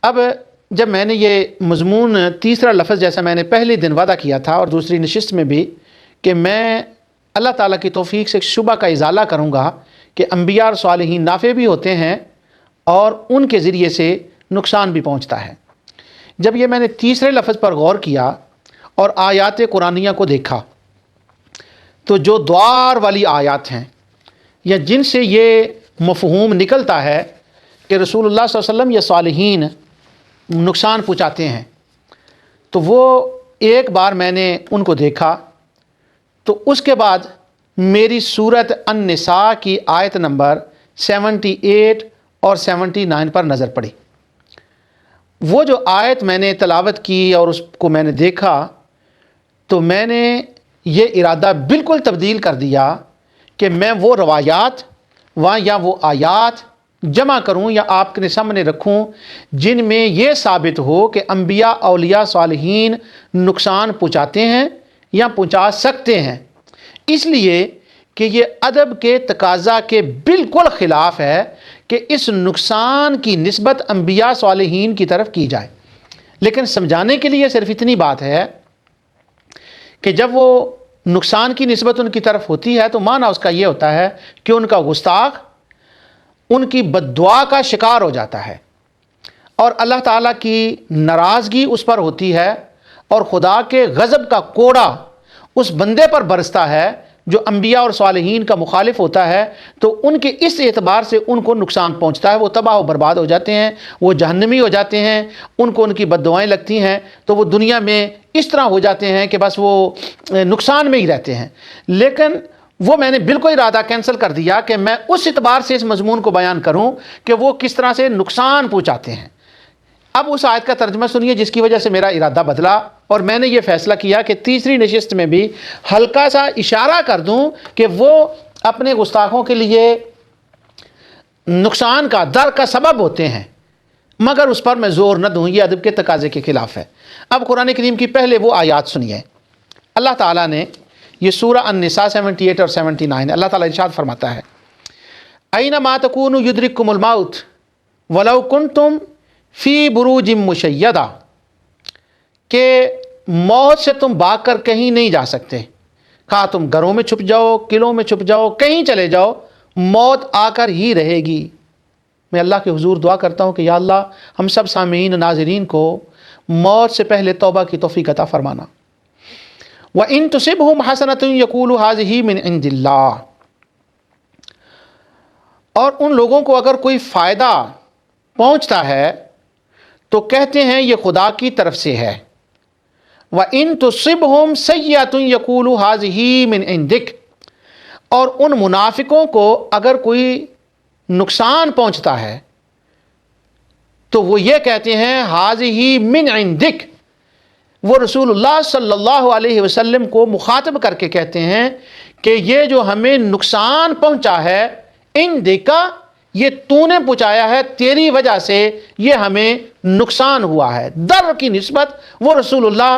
اب جب میں نے یہ مضمون تیسرا لفظ جیسا میں نے پہلے دن وعدہ کیا تھا اور دوسری نشست میں بھی کہ میں اللہ تعالیٰ کی توفیق سے شبہ کا ازالہ کروں گا کہ انبیاء اور صالحین نافع بھی ہوتے ہیں اور ان کے ذریعے سے نقصان بھی پہنچتا ہے۔ جب یہ میں نے تیسرے لفظ پر غور کیا اور آیات قرآنیہ کو دیکھا تو جو دوار والی آیات ہیں یا جن سے یہ مفہوم نکلتا ہے کہ رسول اللہ صلی اللہ علیہ وسلم یا صالحین نقصان پہنچاتے ہیں، تو وہ ایک بار میں نے ان کو دیکھا تو اس کے بعد میری سورۃ النساء کی آیت نمبر 78 اور 79 پر نظر پڑی۔ وہ جو آیت میں نے تلاوت کی اور اس کو میں نے دیکھا تو میں نے یہ ارادہ بالکل تبدیل کر دیا کہ میں وہ روایات یا وہ آیات جمع کروں یا آپ کے سامنے رکھوں جن میں یہ ثابت ہو کہ انبیاء، اولیاء، صالحین نقصان پہنچاتے ہیں یا پہنچا سکتے ہیں، اس لیے کہ یہ ادب کے تقاضا کے بالکل خلاف ہے کہ اس نقصان کی نسبت انبیاء صالحین کی طرف کی جائے۔ لیکن سمجھانے کے لیے صرف اتنی بات ہے کہ جب وہ نقصان کی نسبت ان کی طرف ہوتی ہے تو معنی اس کا یہ ہوتا ہے کہ ان کا گستاخ ان کی بد دعا کا شکار ہو جاتا ہے اور اللہ تعالیٰ کی ناراضگی اس پر ہوتی ہے اور خدا کے غضب کا کوڑا اس بندے پر برستا ہے جو انبیاء اور صالحین کا مخالف ہوتا ہے، تو ان کے اس اعتبار سے ان کو نقصان پہنچتا ہے، وہ تباہ و برباد ہو جاتے ہیں، وہ جہنمی ہو جاتے ہیں، ان کو ان کی بد دعائیں لگتی ہیں، تو وہ دنیا میں اس طرح ہو جاتے ہیں کہ بس وہ نقصان میں ہی رہتے ہیں۔ لیکن وہ میں نے بالکل ارادہ کینسل کر دیا کہ میں اس اعتبار سے اس مضمون کو بیان کروں کہ وہ کس طرح سے نقصان پہنچاتے ہیں۔ اب اس آیت کا ترجمہ سنیے جس کی وجہ سے میرا ارادہ بدلا اور میں نے یہ فیصلہ کیا کہ تیسری نشست میں بھی ہلکا سا اشارہ کر دوں کہ وہ اپنے گستاخوں کے لیے نقصان کا در کا سبب ہوتے ہیں، مگر اس پر میں زور نہ دوں، یہ ادب کے تقاضے کے خلاف ہے۔ اب قرآن کریم کی پہلے وہ آیات سنیے۔ اللہ تعالیٰ نے یہ سورہ النساء 78 اور 79 اللہ تعالیٰ ارشاد فرماتا ہے، اینما تکونوا یدرککم الموت ولو کنتم فی بروج مشیدہ، کہ موت سے تم بھاگ کر کہیں نہیں جا سکتے، کہا تم گھروں میں چھپ جاؤ، قلعوں میں چھپ جاؤ، کہیں چلے جاؤ، موت آ کر ہی رہے گی۔ میں اللہ کے حضور دعا کرتا ہوں کہ یا اللہ ہم سب سامعین ناظرین کو موت سے پہلے توبہ کی توفیق عطا فرمانا۔ وَإِن تُصِبْهُمْ حَسَنَةٌ يَقُولُوا هَٰذِهِ مِنْ عِندِ اللَّهِ، اور ان لوگوں کو اگر کوئی فائدہ پہنچتا ہے تو کہتے ہیں یہ خدا کی طرف سے ہے۔ وَإِن تُصِبْهُمْ سَيِّئَةٌ يَقُولُوا هَٰذِهِ مِنْ عِندِكَ، اور ان منافقوں کو اگر کوئی نقصان پہنچتا ہے تو وہ یہ کہتے ہیں هَٰذِهِ مِنْ عِندِكَ، وہ رسول اللہ صلی اللہ علیہ وسلم کو مخاطب کر کے کہتے ہیں کہ یہ جو ہمیں نقصان پہنچا ہے عندکا، یہ تو نے پہنچایا ہے، تیری وجہ سے یہ ہمیں نقصان ہوا ہے۔ در کی نسبت وہ رسول اللہ